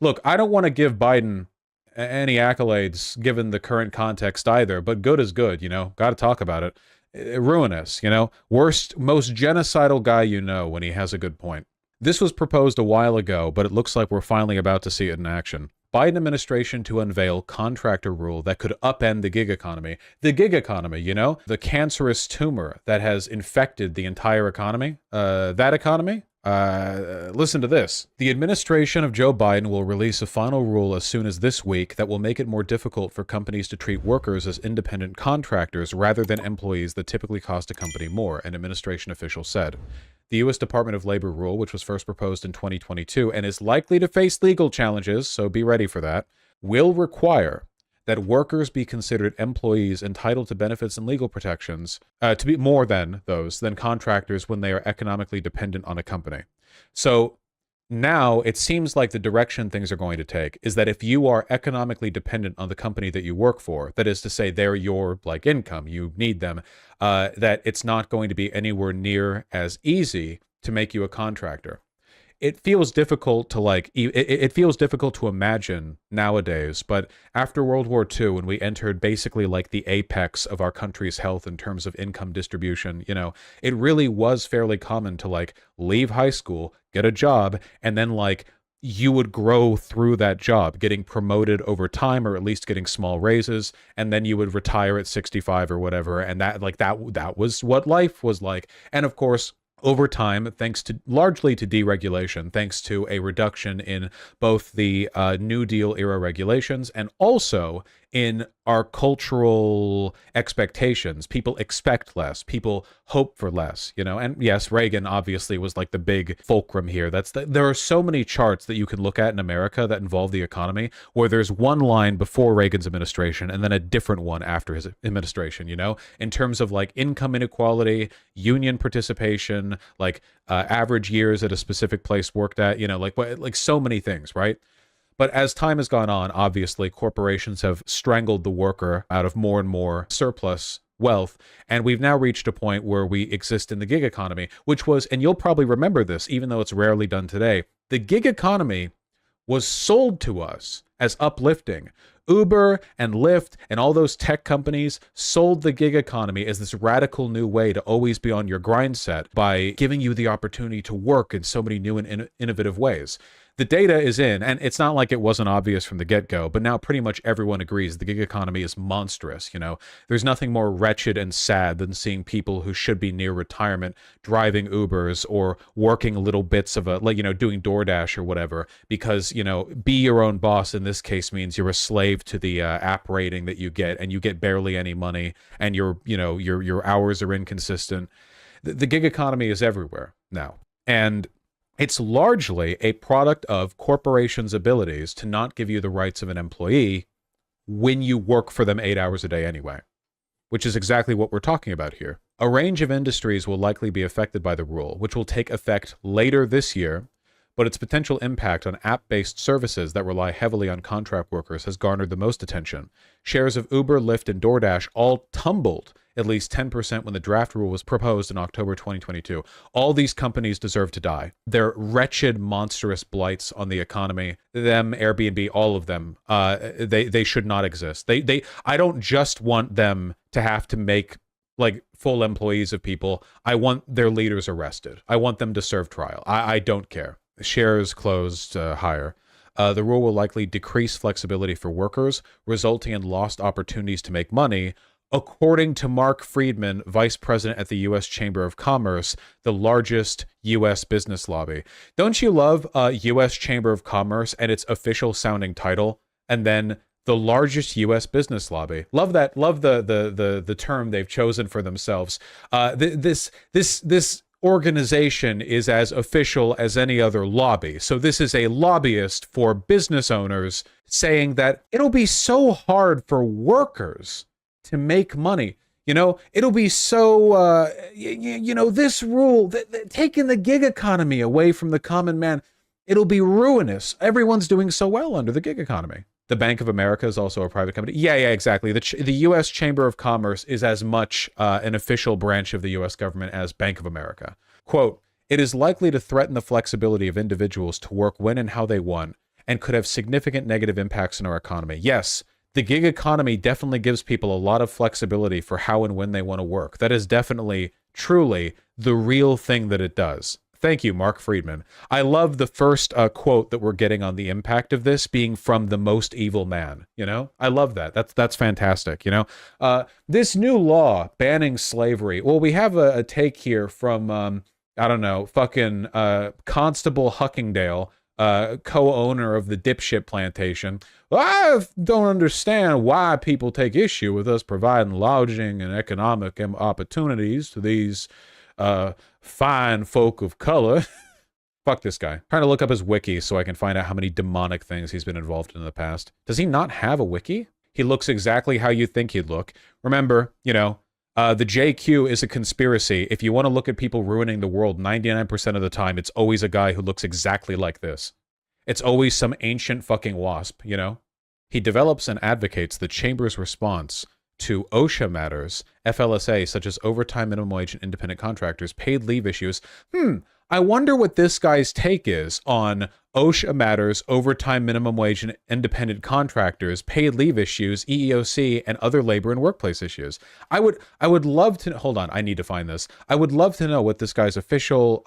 Look, I don't want to give Biden any accolades given the current context either, but good is good, got to talk about it. Ruinous, worst, most genocidal guy when he has a good point. This was proposed a while ago, but it looks like we're finally about to see it in action. Biden administration to unveil contractor rule that could upend the gig economy. The gig economy, the cancerous tumor that has infected the entire economy. That economy? Listen to this. The administration of Joe Biden will release a final rule as soon as this week that will make it more difficult for companies to treat workers as independent contractors rather than employees that typically cost a company more, an administration official said. The U.S. Department of Labor rule, which was first proposed in 2022 and is likely to face legal challenges, so be ready for that, will require that workers be considered employees entitled to benefits and legal protections to be more than contractors when they are economically dependent on a company. So now it seems like the direction things are going to take is that if you are economically dependent on the company that you work for, that is to say they're your income, you need them, that it's not going to be anywhere near as easy to make you a contractor. It feels difficult to it feels difficult to imagine nowadays, but after World War II, when we entered basically the apex of our country's health in terms of income distribution, it really was fairly common to leave high school, get a job, and then you would grow through that job, getting promoted over time, or at least getting small raises, and then you would retire at 65 or whatever, and that was what life was like. And of course, over time, thanks to largely to deregulation, thanks to a reduction in both the New Deal era regulations and also in our cultural expectations. People expect less. People hope for less, And yes, Reagan obviously was the big fulcrum here. There are so many charts that you can look at in America that involve the economy where there's one line before Reagan's administration and then a different one after his administration, in terms of income inequality, union participation, average years at a specific place worked at, so many things, right? But as time has gone on, obviously, corporations have strangled the worker out of more and more surplus wealth, and we've now reached a point where we exist in the gig economy, which was, and you'll probably remember this, even though it's rarely done today, the gig economy was sold to us as uplifting. Uber and Lyft and all those tech companies sold the gig economy as this radical new way to always be on your grind set by giving you the opportunity to work in so many new and innovative ways. The data is in, and it's not like it wasn't obvious from the get-go, but now pretty much everyone agrees the gig economy is monstrous, There's nothing more wretched and sad than seeing people who should be near retirement driving Ubers or working little bits of doing DoorDash or whatever, because, be your own boss in this case means you're a slave to the app rating that you get, and you get barely any money, and your hours are inconsistent. The gig economy is everywhere now. And it's largely a product of corporations' abilities to not give you the rights of an employee when you work for them 8 hours a day anyway, which is exactly what we're talking about here. A range of industries will likely be affected by the rule, which will take effect later this year, but its potential impact on app-based services that rely heavily on contract workers has garnered the most attention. Shares of Uber, Lyft, and DoorDash all tumbled at least 10% when the draft rule was proposed in October 2022. All these companies deserve to die. They're wretched, monstrous blights on the economy. Them, Airbnb, all of them, they should not exist. I don't just want them to have to make full employees of people. I want their leaders arrested. I want them to serve trial. I don't care. Shares closed higher. The rule will likely decrease flexibility for workers, resulting in lost opportunities to make money, according to Mark Friedman, vice president at the U.S. Chamber of Commerce, the largest U.S. business lobby. Don't you love U.S. Chamber of Commerce and its official sounding title, and then the largest U.S. business lobby? Love that. Love the term they've chosen for themselves. This organization is as official as any other lobby. So this is a lobbyist for business owners saying that it'll be so hard for workers to make money. It'll be so, this rule, taking the gig economy away from the common man, it'll be ruinous. Everyone's doing so well under the gig economy. The Bank of America is also a private company. Yeah, exactly. The U.S. Chamber of Commerce is as much an official branch of the U.S. government as Bank of America. Quote, "It is likely to threaten the flexibility of individuals to work when and how they want, and could have significant negative impacts on our economy. Yes, the gig economy definitely gives people a lot of flexibility for how and when they want to work. That is definitely, truly, the real thing that it does. Thank you, Mark Friedman. I love the first quote that we're getting on the impact of this being from the most evil man. You know, I love that. That's fantastic. You know, this new law banning slavery. Well, we have a take here from I don't know, fucking Constable Huckingdale, co-owner of the dipshit plantation. I don't understand why people take issue with us providing lodging and economic opportunities to these fine folk of color. Fuck this guy. Trying to look up his wiki so I can find out how many demonic things he's been involved in the past. Does he not have a wiki? He looks exactly how you think he'd look. Remember, you know, the JQ is a conspiracy. If you want to look at people ruining the world, 99% of the time, it's always a guy who looks exactly like this. It's always some ancient fucking wasp, you know? He develops and advocates the Chamber's response to OSHA matters, FLSA, such as overtime, minimum wage, and independent contractors, paid leave issues. I wonder what this guy's take is on OSHA matters, overtime, minimum wage, and independent contractors, paid leave issues, EEOC, and other labor and workplace issues. I would love to, hold on, I need to find this. I would love to know what this guy's official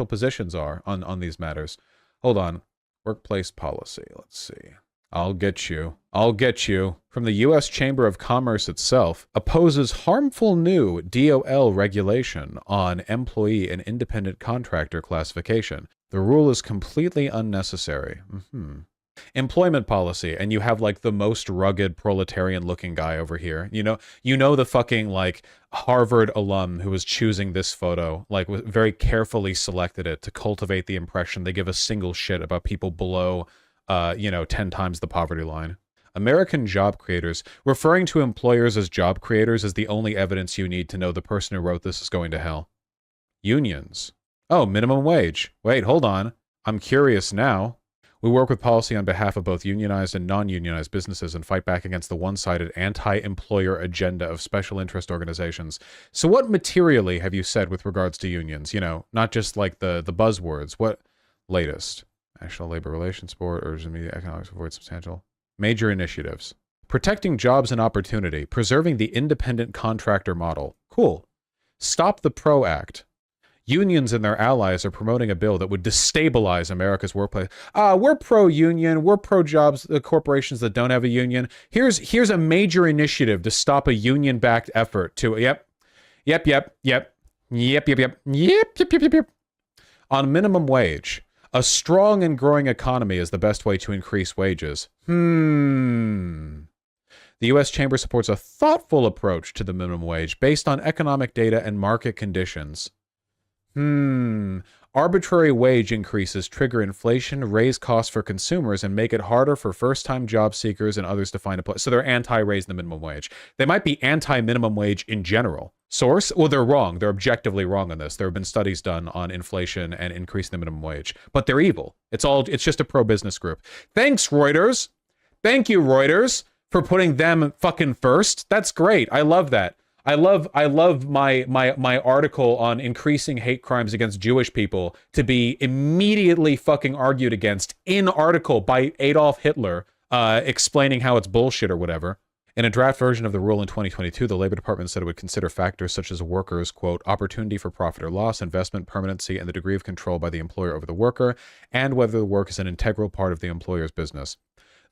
positions are on these matters. Hold on. Workplace policy, let's see. I'll get you. From the U.S. Chamber of Commerce itself, opposes harmful new DOL regulation on employee and independent contractor classification. The rule is completely unnecessary. Employment policy, and you have like the most rugged proletarian-looking guy over here. You know the fucking like Harvard alum who was choosing this photo, like very carefully selected it to cultivate the impression they give a single shit about people below 10 times the poverty line. American job creators. Referring to employers as job creators is the only evidence you need to know the person who wrote this is going to hell. Unions. Oh, minimum wage. Wait, hold on. I'm curious now. We work with policy on behalf of both unionized and non-unionized businesses and fight back against the one-sided anti-employer agenda of special interest organizations. So what materially have you said with regards to unions? You know, not just like the buzzwords. What latest? National Labor Relations Board urges immediate economics to avoid substantial major initiatives. Protecting jobs and opportunity. Preserving the independent contractor model. Cool. Stop the PRO Act. Unions and their allies are promoting a bill that would destabilize America's workplace. We're pro-union. We're pro-jobs, the corporations that don't have a union. Here's a major initiative to stop a union-backed effort to, yep. On minimum wage. A strong and growing economy is the best way to increase wages. The U.S. Chamber supports a thoughtful approach to the minimum wage based on economic data and market conditions. Arbitrary wage increases trigger inflation, raise costs for consumers, and make it harder for first-time job seekers and others to find a place. So they're anti-raising the minimum wage. They might be anti-minimum wage in general. Source? Well, they're wrong. They're objectively wrong on this. There have been studies done on inflation and increasing the minimum wage. But they're evil. It's just a pro-business group. Thanks, Reuters. Thank you, Reuters, for putting them fucking first. That's great. I love that. I love my article on increasing hate crimes against Jewish people to be immediately fucking argued against in article by Adolf Hitler, explaining how it's bullshit or whatever. In a draft version of the rule in 2022, the Labor Department said it would consider factors such as a worker's, quote, opportunity for profit or loss, investment, permanency, and the degree of control by the employer over the worker, and whether the work is an integral part of the employer's business.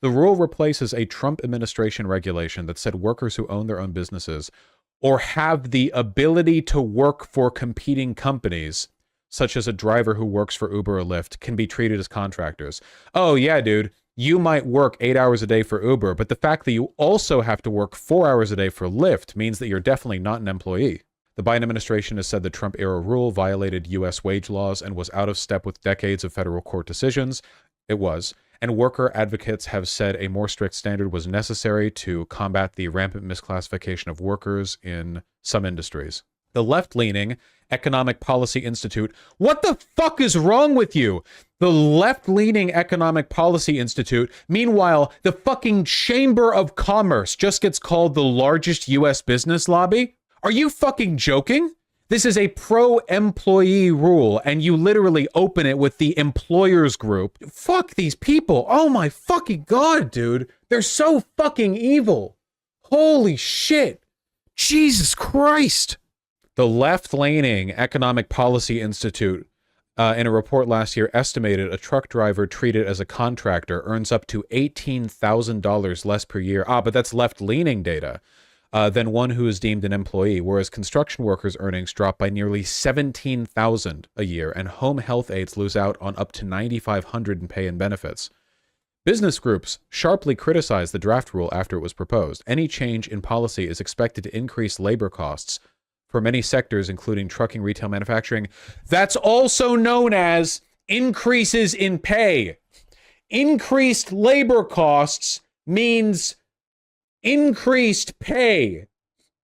The rule replaces a Trump administration regulation that said workers who own their own businesses or have the ability to work for competing companies, such as a driver who works for Uber or Lyft, can be treated as contractors. Oh yeah, dude, you might work 8 hours a day for Uber, but the fact that you also have to work 4 hours a day for Lyft means that you're definitely not an employee. The Biden administration has said the Trump-era rule violated U.S. wage laws and was out of step with decades of federal court decisions. It was. And worker advocates have said a more strict standard was necessary to combat the rampant misclassification of workers in some industries. The left-leaning Economic Policy Institute. What the fuck is wrong with you? The left-leaning Economic Policy Institute. Meanwhile, the fucking Chamber of Commerce just gets called the largest U.S. business lobby? Are you fucking joking? This is a pro-employee rule, and you literally open it with the employers group. Fuck these people. Oh my fucking God, dude. They're so fucking evil. Holy shit. Jesus Christ. The left-leaning Economic Policy Institute, in a report last year, estimated a truck driver treated as a contractor earns up to $18,000 less per year. But that's left-leaning data. Than one who is deemed an employee, whereas construction workers' earnings drop by nearly $17,000 a year, and home health aides lose out on up to $9,500 in pay and benefits. Business groups sharply criticized the draft rule after it was proposed. Any change in policy is expected to increase labor costs for many sectors, including trucking, retail, manufacturing. That's also known as increases in pay. Increased labor costs means increased pay.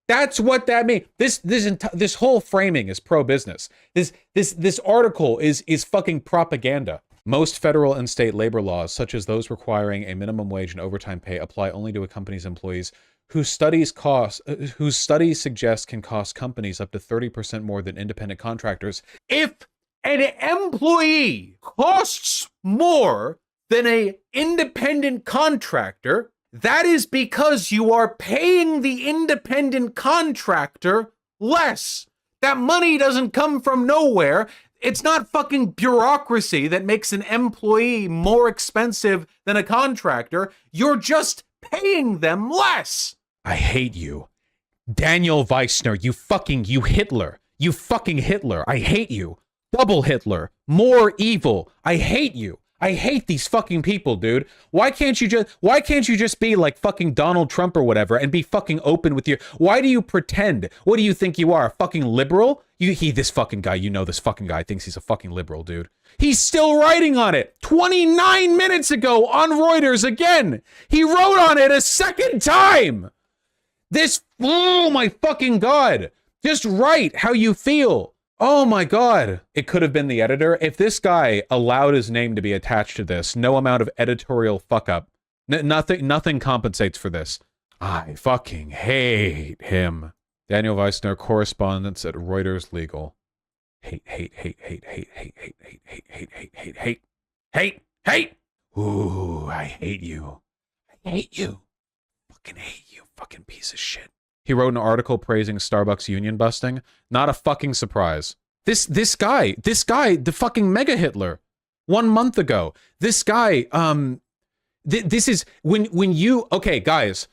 That's what that means. This whole framing is pro-business. This article is fucking propaganda. Most federal and state labor laws, such as those requiring a minimum wage and overtime pay, apply only to a company's employees whose studies suggest can cost companies up to 30% more than independent contractors. If an employee costs more than an independent contractor, that is because you are paying the independent contractor less. That money doesn't come from nowhere. It's not fucking bureaucracy that makes an employee more expensive than a contractor. You're just paying them less. I hate you. Daniel Weissner, you Hitler. You fucking Hitler. I hate you. Double Hitler. More evil. I hate you. I hate these fucking people, dude. Why can't you just be like fucking Donald Trump or whatever and be fucking open with your... Why do you pretend? What do you think you are, a fucking liberal? This fucking guy, this fucking guy thinks he's a fucking liberal, dude. He's still writing on it 29 minutes ago on Reuters again. He wrote on it a second time. Oh my fucking God. Just write how you feel. Oh my God. It could have been the editor. If this guy allowed his name to be attached to this, no amount of editorial fuck up. Nothing compensates for this. I fucking hate him. Daniel Weissner, correspondent at Reuters Legal. Hate. Ooh, I hate you. I hate you. Fucking hate you, fucking piece of shit. He wrote an article praising Starbucks union busting. Not a fucking surprise. This guy, the fucking mega Hitler, 1 month ago. This guy, this is when you, okay, guys,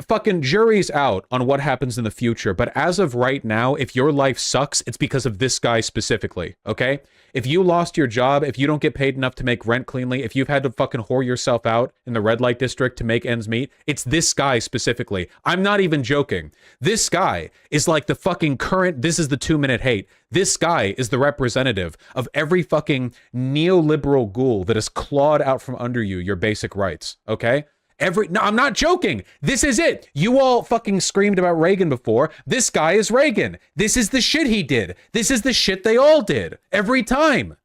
fucking jury's out on what happens in the future, but as of right now, if your life sucks, it's because of this guy specifically, okay? If you lost your job, if you don't get paid enough to make rent cleanly, if you've had to fucking whore yourself out in the red light district to make ends meet, it's this guy specifically. I'm not even joking. This guy is like the fucking current, this is the 2-minute hate. This guy is the representative of every fucking neoliberal ghoul that has clawed out from under you your basic rights, okay? No, I'm not joking. This is it. You all fucking screamed about Reagan before. This guy is Reagan. This is the shit he did. This is the shit they all did. Every time.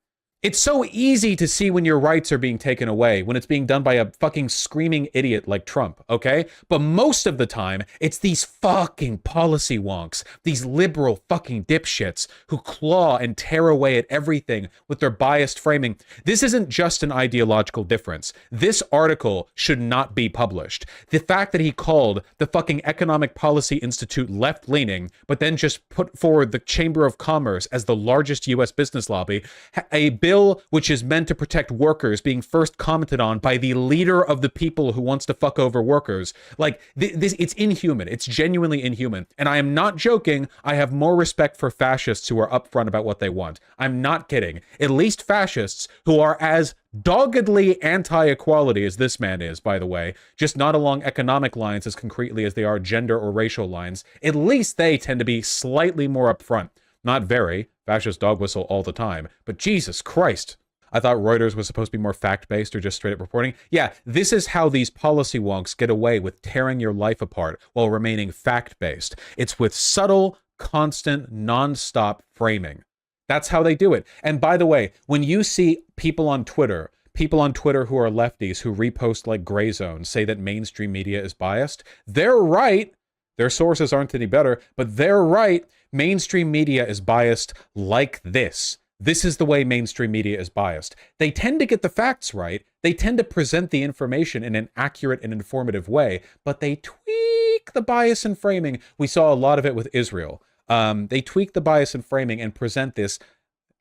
It's so easy to see when your rights are being taken away, when it's being done by a fucking screaming idiot like Trump, okay? But most of the time, it's these fucking policy wonks, these liberal fucking dipshits who claw and tear away at everything with their biased framing. This isn't just an ideological difference. This article should not be published. The fact that he called the fucking Economic Policy Institute left-leaning, but then just put forward the Chamber of Commerce as the largest U.S. business lobby, a bill which is meant to protect workers being first commented on by the leader of the people who wants to fuck over workers. Like, this, it's inhuman. It's genuinely inhuman. And I am not joking. I have more respect for fascists who are upfront about what they want. I'm not kidding. At least fascists who are as doggedly anti-equality as this man is, by the way, just not along economic lines as concretely as they are gender or racial lines, at least they tend to be slightly more upfront. Not very. Fascist dog whistle all the time. But Jesus Christ. I thought Reuters was supposed to be more fact-based or just straight-up reporting. Yeah, this is how these policy wonks get away with tearing your life apart while remaining fact-based. It's with subtle, constant, non-stop framing. That's how they do it. And by the way, when you see people on Twitter who are lefties who repost like Gray Zone say that mainstream media is biased, they're right. Their sources aren't any better, but they're right. Mainstream media is biased like this. This is the way mainstream media is biased. They tend to get the facts right. They tend to present the information in an accurate and informative way, but they tweak the bias and framing. We saw a lot of it with Israel. They tweak the bias and framing and present this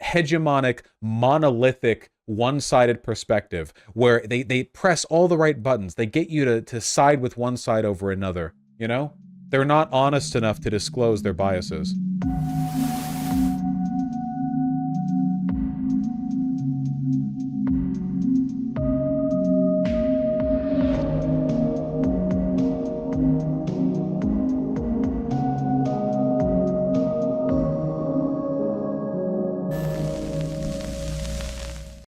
hegemonic, monolithic, one-sided perspective where they press all the right buttons. They get you to side with one side over another, you know? They're not honest enough to disclose their biases.